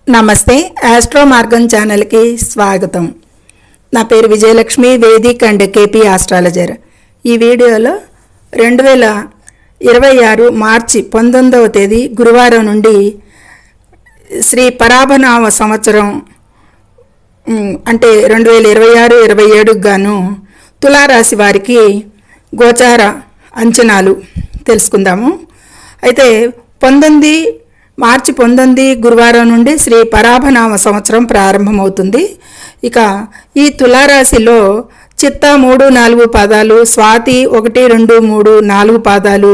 నమస్తే ఆస్ట్రో మార్గం ఛానల్కి స్వాగతం. నా పేరు Vijayalakshmi, Vedic and KP astrologer. ఈ వీడియోలో 2026 మార్చి 19వ తేదీ గురువారం నుండి శ్రీ పరాభనామ సంవత్సరం అంటే 2026-27 గాను తులారాశి వారికి గోచార అంచనాలు తెలుసుకుందాము. అయితే మార్చి 19 గురువారం నుండి శ్రీ పరాభనామ సంవత్సరం ప్రారంభమవుతుంది. ఇక ఈ తులారాశిలో చిత్త 3-4 పాదాలు, స్వాతి 1-2-3-4 పాదాలు,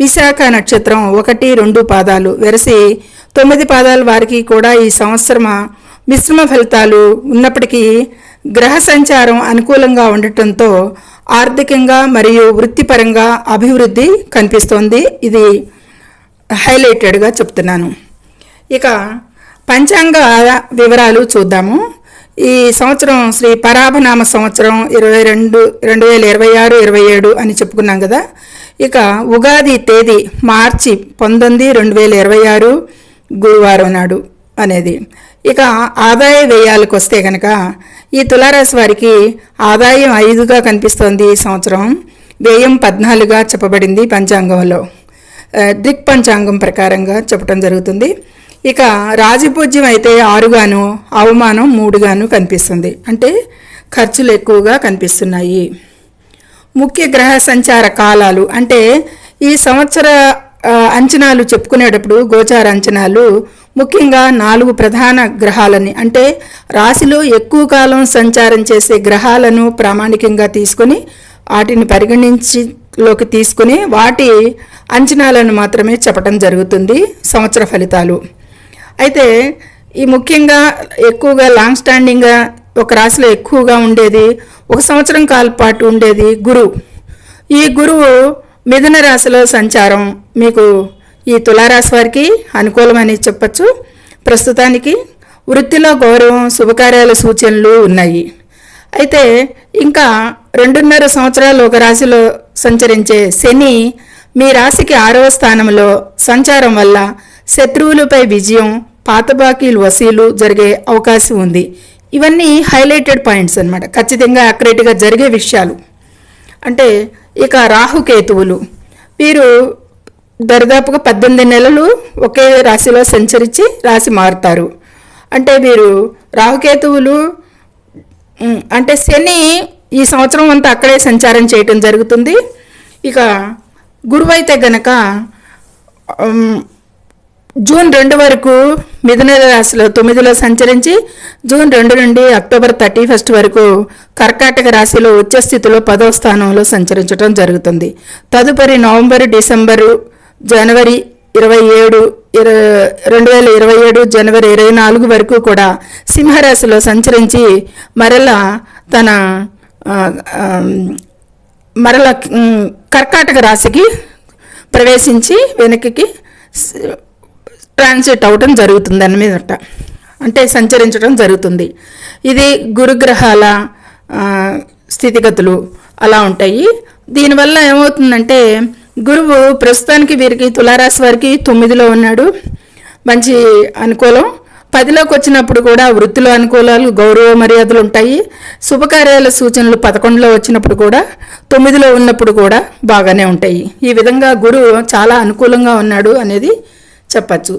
విశాఖ నక్షత్రం 1-2 పాదాలు, వెరసి 9 పాదాల వారికి కూడా ఈ సంవత్సరం మిశ్రమ ఫలితాలు ఉన్నప్పటికీ గ్రహ సంచారం అనుకూలంగా ఉండటంతో ఆర్థికంగా మరియు వృత్తిపరంగా అభివృద్ధి కనిపిస్తోంది. ఇది హైలైటెడ్గా చెప్తున్నాను. ఇక పంచాంగ వివరాలు చూద్దాము. ఈ సంవత్సరం శ్రీ పరాభనామ సంవత్సరం 2026-27 అని చెప్పుకున్నాం కదా. ఇక ఉగాది తేదీ మార్చి 19, 2026 గురువారం నాడు అనేది. ఇక ఆదాయ వ్యయాలకు వస్తే కనుక ఈ తులారాశి వారికి ఆదాయం 5గా కనిపిస్తోంది. ఈ సంవత్సరం వ్యయం 14గా చెప్పబడింది పంచాంగంలో, దిక్పంచాంగం ప్రకారంగా చెప్పడం జరుగుతుంది. ఇక రాజపూజ్యం అయితే 6గాను, అవమానం 3గాను కనిపిస్తుంది. అంటే ఖర్చులు ఎక్కువగా కనిపిస్తున్నాయి. ముఖ్య గ్రహ సంచార కాలాలు అంటే ఈ సంవత్సర అంచనాలు చెప్పుకునేటప్పుడు గోచార అంచనాలు ముఖ్యంగా 4 ప్రధాన గ్రహాలని అంటే రాశిలో ఎక్కువ కాలం సంచారం చేసే గ్రహాలను ప్రామాణికంగా తీసుకొని వాటిని పరిగణించిలోకి తీసుకుని వాటి అంచనాలను మాత్రమే చెప్పడం జరుగుతుంది సంవత్సర ఫలితాలు. అయితే ఈ ముఖ్యంగా ఎక్కువగా లాంగ్ స్టాండింగ్గా ఒక రాశిలో ఎక్కువగా ఉండేది, ఒక సంవత్సరం కాల పాటు ఉండేది గురువు. ఈ గురువు మిథున రాశిలో సంచారం మీకు ఈ తులారాశి వారికి అనుకూలమని చెప్పచ్చు. ప్రస్తుతానికి వృత్తిలో గౌరవం, శుభకార్యాల సూచనలు ఉన్నాయి. అయితే ఇంకా 2.5 సంవత్సరాలు ఒక రాశిలో సంచరించే శని మీ రాశికి 6వ స్థానంలో సంచారం వల్ల శత్రువులపై విజయం, పాత బాకీలు వసూలు జరిగే అవకాశం ఉంది. ఇవన్నీ హైలైటెడ్ పాయింట్స్ అన్నమాట, ఖచ్చితంగా యాక్యురేట్గా జరిగే విషయాలు. అంటే ఇక రాహుకేతువులు వీరు దరిదాపుగా 18 నెలలు ఒకే రాశిలో సంచరించి రాశి మారుతారు. అంటే వీరు రాహుకేతువులు అంటే శని ఈ సంవత్సరం అంతా అక్కడే సంచారం చేయటం జరుగుతుంది. ఇక గురువు అయితే గనక జూన్ 2 వరకు మిథున రాశిలో 9లో సంచరించి జూన్ 2 నుండి అక్టోబర్ 31 వరకు కర్కాటక రాశిలో ఉచ్చ స్థితిలో 10వ స్థానంలో సంచరించడం జరుగుతుంది. తదుపరి నవంబర్, డిసెంబరు, జనవరి 27, 2027, జనవరి 24 వరకు కూడా సింహరాశిలో సంచరించి మరలా కర్కాటక రాశికి ప్రవేశించి వెనక్కి ట్రాన్సిట్ అవటం జరుగుతుంది అన్నమాట, అంటే సంచరించడం జరుగుతుంది. ఇది గురుగ్రహాల స్థితిగతులు అలా ఉంటాయి. దీనివల్ల ఏమవుతుందంటే గురువు ప్రస్తుతానికి వీరికి తులారాశి వారికి 9లో ఉన్నాడు, మంచి అనుకూలం. 10లోకి వచ్చినప్పుడు కూడా వృత్తిలో అనుకూలాలు, గౌరవ మర్యాదలు ఉంటాయి. శుభకార్యాల సూచనలు 11లో వచ్చినప్పుడు కూడా 9లో ఉన్నప్పుడు కూడా బాగానే ఉంటాయి. ఈ విధంగా గురువు చాలా అనుకూలంగా ఉన్నాడు అనేది చెప్పచ్చు.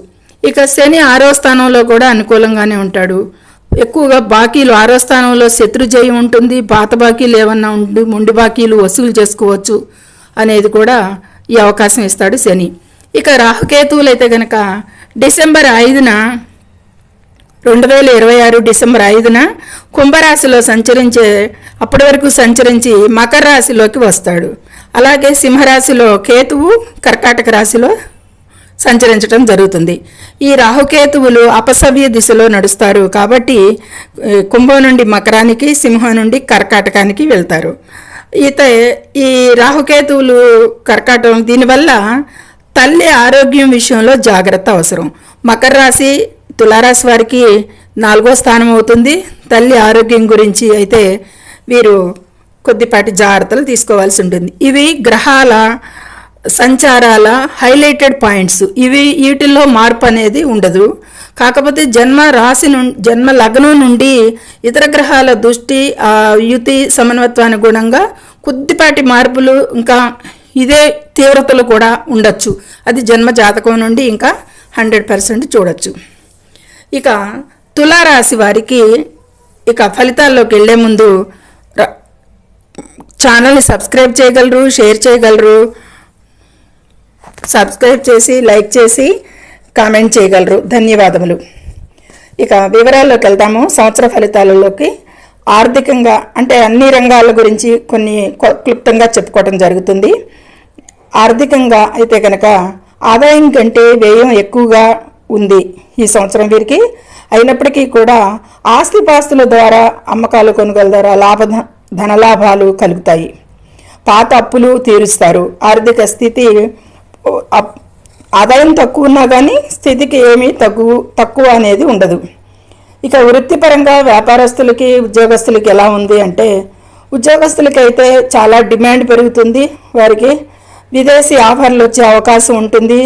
ఇక శని 6వ స్థానంలో కూడా అనుకూలంగానే ఉంటాడు. ఎక్కువగా బాకీలు 6వ స్థానంలో శత్రుజయం ఉంటుంది. పాత బాకీలు ఏమన్నా ఉండి మొండి బాకీలు వసూలు చేసుకోవచ్చు అనేది కూడా ఈ అవకాశం ఇస్తాడు శని. ఇక రాహుకేతువులు అయితే కనుక డిసెంబర్ 5న 2026 డిసెంబర్ 5న కుంభరాశిలో అప్పటి వరకు సంచరించి మకర రాశిలోకి వస్తాడు. అలాగే సింహరాశిలో కేతువు కర్కాటక రాశిలో సంచరించడం జరుగుతుంది. ఈ రాహుకేతువులు అపసవ్య దిశలో నడుస్తారు కాబట్టి కుంభం నుండి మకరానికి, సింహం నుండి కర్కాటకానికి వెళ్తారు. ఈ రాహుకేతువులు కర్కాటకం దీనివల్ల తల్లి ఆరోగ్యం విషయంలో జాగ్రత్త అవసరం. మకర రాశి తులారాశి వారికి 4వ స్థానం అవుతుంది. తల్లి ఆరోగ్యం గురించి అయితే వీరు కొద్దిపాటి జాగ్రత్తలు తీసుకోవాల్సి ఉంటుంది. ఇవి గ్రహాల సంచారాల హైలైటెడ్ పాయింట్స్. వీటిల్లో మార్పు అనేది ఉండదు. కాకపోతే జన్మ రాశి జన్మ లగ్నం నుండి ఇతర గ్రహాల దృష్టి యుతి సమన్వత్వానుగుణంగా కొద్దిపాటి మార్పులు ఇంకా ఇదే తీవ్రతలు కూడా ఉండొచ్చు. అది జన్మ జాతకం నుండి ఇంకా 100% చూడొచ్చు. ఇక తులారాశి వారికి ఇక ఫలితాల్లోకి వెళ్ళే ముందు ఛానల్ని సబ్స్క్రైబ్ చేయగలరు, షేర్ చేయగలరు, సబ్స్క్రైబ్ చేసి లైక్ చేసి కామెంట్ చేయగలరు. ధన్యవాదములు. ఇక వివరాల్లోకి వెళ్తాము. సంవత్సర ఫలితాలలోకి ఆర్థికంగా అంటే అన్ని రంగాల గురించి కొన్ని క్లుప్తంగా చెప్పుకోవడం జరుగుతుంది. ఆర్థికంగా అయితే కనుక ఆదాయం కంటే వ్యయం ఎక్కువగా ఉంది ఈ సంవత్సరం వీరికి. అయినప్పటికీ కూడా ఆస్తిపాస్తుల ద్వారా అమ్మకాలు కొనుగోలు ద్వారా ధనలాభాలు కలుగుతాయి. పాత అప్పులు తీరుస్తారు. ఆర్థిక స్థితి ఆదాయం తక్కువ ఉన్నా కానీ స్థితికి ఏమీ తక్కువ అనేది ఉండదు. ఇక వృత్తిపరంగా వ్యాపారస్తులకి ఉద్యోగస్తులకి ఎలా ఉంది అంటే, ఉద్యోగస్తులకి అయితే చాలా డిమాండ్ పెరుగుతుంది. వారికి విదేశీ ఆఫర్లు వచ్చే అవకాశం ఉంటుంది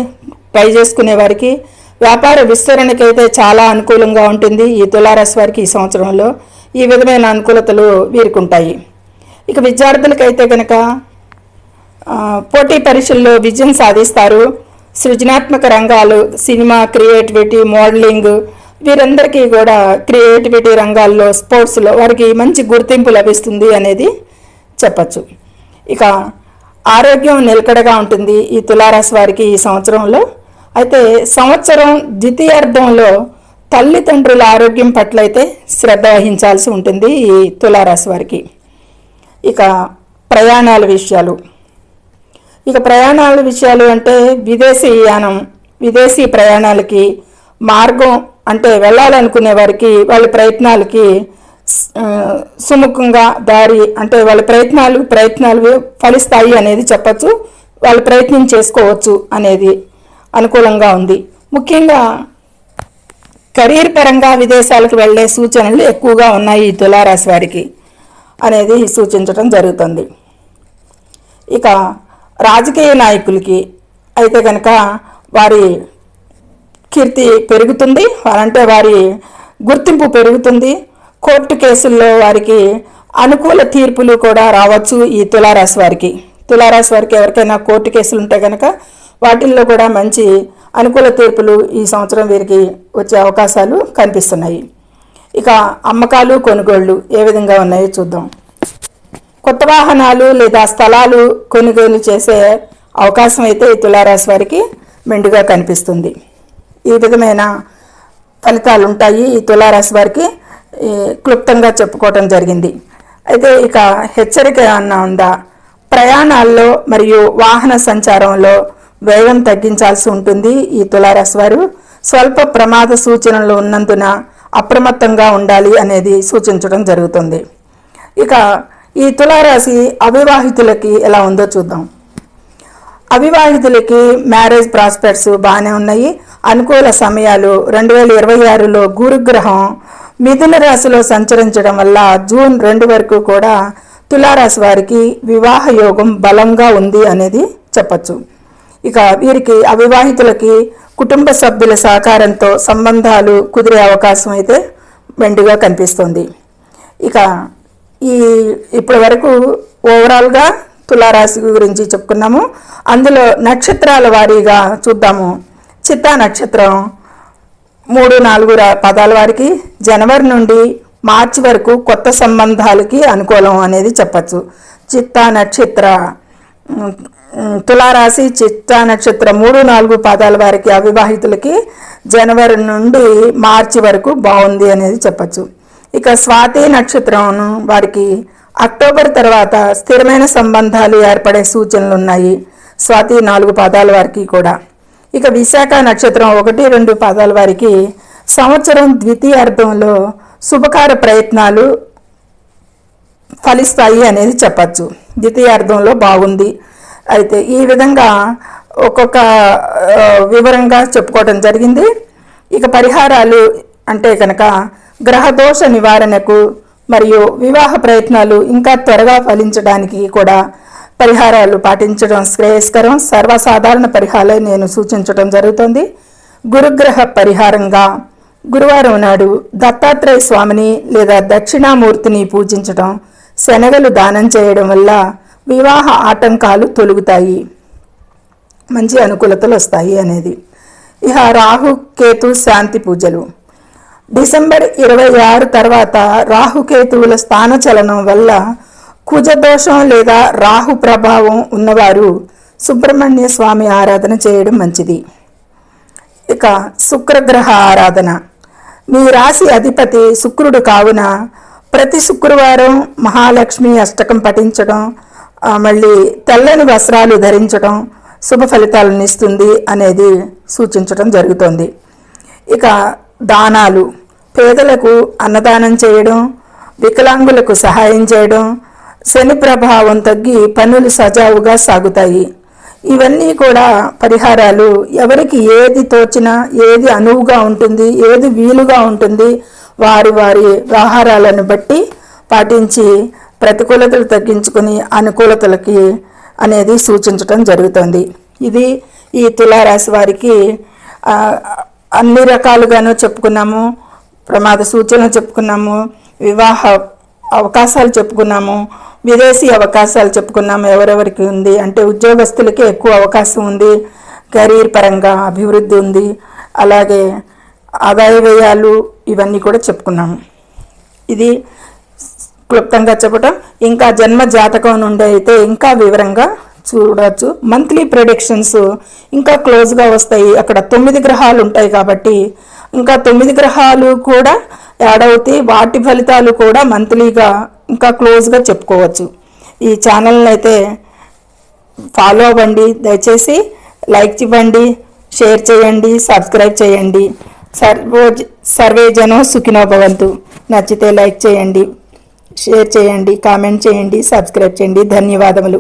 ట్రై చేసుకునే వారికి. వ్యాపార విస్తరణకైతే చాలా అనుకూలంగా ఉంటుంది ఈ తులారాశి వారికి. ఈ సంవత్సరంలో ఈ విధమైన అనుకూలతలు వీరికి ఉంటాయి. ఇక విద్యార్థులకైతే కనుక పోటీ పరీక్షల్లో విజయం సాధిస్తారు. సృజనాత్మక రంగాలు, సినిమా, క్రియేటివిటీ, మోడలింగ్ వీరందరికీ కూడా క్రియేటివిటీ రంగాల్లో, స్పోర్ట్స్లో వారికి మంచి గుర్తింపు లభిస్తుంది అనేది చెప్పచ్చు. ఇక ఆరోగ్యం నిలకడగా ఉంటుంది ఈ తులారాశి వారికి ఈ సంవత్సరంలో. అయితే సంవత్సరం ద్వితీయార్థంలో తల్లిదండ్రుల ఆరోగ్యం పట్ల అయితే శ్రద్ధ వహించాల్సి ఉంటుంది ఈ తులారాశి వారికి. ఇక ప్రయాణాల విషయాలు అంటే విదేశీ ప్రయాణాలకి మార్గం అంటే వెళ్ళాలనుకునే వారికి వాళ్ళ ప్రయత్నాలకి సుముఖంగా దారి అంటే వాళ్ళ ప్రయత్నాలు ఫలిస్తాయి అనేది చెప్పచ్చు. వాళ్ళు ప్రయత్నం చేసుకోవచ్చు అనేది అనుకూలంగా ఉంది. ముఖ్యంగా కెరీర్ పరంగా విదేశాలకు వెళ్ళే సూచనలు ఎక్కువగా ఉన్నాయి ఈ తులారాశి వారికి అనేది సూచించడం జరుగుతుంది. ఇక రాజకీయ నాయకులకి అయితే కనుక వారి కీర్తి పెరుగుతుంది, అంటే వారి గుర్తింపు పెరుగుతుంది. కోర్టు కేసుల్లో వారికి అనుకూల తీర్పులు కూడా రావచ్చు ఈ తులారాశి వారికి. ఎవరికైనా కోర్టు కేసులు ఉంటే కనుక వాటిల్లో కూడా మంచి అనుకూల తీర్పులు ఈ సంవత్సరం వీరికి వచ్చే అవకాశాలు కనిపిస్తున్నాయి. ఇక అమ్మకాలు కొనుగోళ్లు ఏ విధంగా ఉన్నాయో చూద్దాం. కొత్త వాహనాలు లేదా స్థలాలు కొనుగోలు చేసే అవకాశం అయితే ఈ తులారాశి వారికి మెండుగా కనిపిస్తుంది. ఈ విధమైన ఫలితాలు ఉంటాయి ఈ తులారాశి వారికి క్లుప్తంగా చెప్పుకోవటం జరిగింది. అయితే ఇక హెచ్చరిక ఏమన్నా ఉందా? ప్రయాణాల్లో మరియు వాహన సంచారంలో వేగం తగ్గించాల్సి ఉంటుంది ఈ తులారాశి వారు. స్వల్ప ప్రమాద సూచనలు ఉన్నందున అప్రమత్తంగా ఉండాలి అనేది సూచించడం జరుగుతుంది. ఇక ఈ తులారాశి అవివాహితులకి ఎలా ఉందో చూద్దాం. అవివాహితులకి మ్యారేజ్ ప్రాస్పెక్ట్స్ బాగానే ఉన్నాయి. అనుకూల సమయాలు 2026లో గురుగ్రహం మిథున రాశిలో సంచరించడం వల్ల జూన్ 2 వరకు కూడా తులారాశి వారికి వివాహ యోగం బలంగా ఉంది అనేది చెప్పచ్చు. ఇక వీరికి అవివాహితులకి కుటుంబ సభ్యుల సహకారంతో సంబంధాలు కుదిరే అవకాశం అయితే మెండుగా కనిపిస్తుంది. ఇక ఇప్పటి వరకు ఓవరాల్గా తులారాశి గురించి చెప్పుకున్నాము. అందులో నక్షత్రాల వారీగా చూద్దాము. చిత్తా నక్షత్రం 3-4 పదాల వారికి జనవరి నుండి మార్చి వరకు కొత్త సంబంధాలకి అనుకూలం అనేది చెప్పచ్చు. చిత్తా నక్షత్ర తులారాశి చిత్తా నక్షత్రం 3-4 పదాల వారికి అవివాహితులకి జనవరి నుండి మార్చి వరకు బాగుంది అనేది చెప్పచ్చు. ఇక స్వాతి నక్షత్రం వారికి అక్టోబర్ తర్వాత స్థిరమైన సంబంధాలు ఏర్పడే సూచనలు ఉన్నాయి స్వాతి 4 పదాల వారికి కూడా. ఇక విశాఖ నక్షత్రం 1-2 పదాల వారికి సంవత్సరం ద్వితీయార్థంలో శుభకార ప్రయత్నాలు ఫలిస్తాయి అనేది చెప్పచ్చు. ద్వితీయార్థంలో బాగుంది. అయితే ఈ విధంగా ఒక్కొక్క వివరంగా చెప్పుకోవడం జరిగింది. ఇక పరిహారాలు అంటే కనుక గ్రహదోష నివారణకు మరియు వివాహ ప్రయత్నాలు ఇంకా త్వరగా ఫలించడానికి కూడా పరిహారాలు పాటించడం శ్రేయస్కరం. సర్వసాధారణ పరిహారాలు నేను సూచించడం జరుగుతుంది. గురుగ్రహ పరిహారంగా గురువారం నాడు దత్తాత్రేయ స్వామిని లేదా దక్షిణామూర్తిని పూజించడం, శనగలు దానం చేయడం వల్ల వివాహ ఆటంకాలు తొలగుతాయి, మంచి అనుకూలతలు వస్తాయి అనేది. ఇక రాహుకేతు శాంతి పూజలు. డిసెంబర్ 26 తర్వాత రాహుకేతువుల స్థానచలనం వల్ల కుజదోషం లేదా రాహు ప్రభావం ఉన్నవారు సుబ్రహ్మణ్య స్వామి ఆరాధన చేయడం మంచిది. ఇక శుక్రగ్రహ ఆరాధన. మీ రాశి అధిపతి శుక్రుడు కావున ప్రతి శుక్రవారం మహాలక్ష్మి అష్టకం పఠించడం, మళ్ళీ తెల్లని వస్త్రాలు ధరించడం శుభ ఫలితాలను ఇస్తుంది అనేది సూచించడం జరుగుతోంది. ఇక దానాలు. పేదలకు అన్నదానం చేయడం, వికలాంగులకు సహాయం చేయడం, శని ప్రభావం తగ్గి పనులు సజావుగా సాగుతాయి. ఇవన్నీ కూడా పరిహారాలు ఎవరికి ఏది తోచినా, ఏది అనువుగా ఉంటుంది, ఏది వీలుగా ఉంటుంది వారి వారి వ్యవహారాలను బట్టి పాటించి ప్రతికూలతలు తగ్గించుకుని అనుకూలతలకి అనేది సూచించడం జరుగుతుంది. ఇది ఈ తులారాశి వారికి అన్ని రకాలుగాను చెప్పుకున్నాము. ప్రమాద సూచనలు చెప్పుకున్నాము, వివాహ అవకాశాలు చెప్పుకున్నాము, విదేశీ అవకాశాలు చెప్పుకున్నాము. ఎవరెవరికి ఉంది అంటే ఉద్యోగస్తులకి ఎక్కువ అవకాశం ఉంది, కెరీర్ పరంగా అభివృద్ధి ఉంది, అలాగే ఆదాయ వ్యయాలు ఇవన్నీ కూడా చెప్పుకున్నాము. ఇది క్లుప్తంగా చెప్పటం. ఇంకా జన్మ జాతకం నుండి అయితే ఇంకా వివరంగా చూడవచ్చు. మంత్లీ ప్రెడిక్షన్స్ ఇంకా క్లోజ్గా వస్తాయి. అక్కడ 9 గ్రహాలు ఉంటాయి కాబట్టి ఇంకా 9 గ్రహాలు కూడా యాడ్ అవుతాయి. వాటి ఫలితాలు కూడా మంత్లీగా ఇంకా క్లోజ్గా చెప్పుకోవచ్చు. ఈ ఛానల్ని అయితే ఫాలో అవ్వండి. దయచేసి లైక్ ఇవ్వండి, షేర్ చేయండి, సబ్స్క్రైబ్ చేయండి. సర్వే జనం సుఖినో భవంతు. నచ్చితే లైక్ చేయండి, షేర్ చేయండి, కామెంట్ చేయండి, సబ్స్క్రైబ్ చేయండి. ధన్యవాదములు.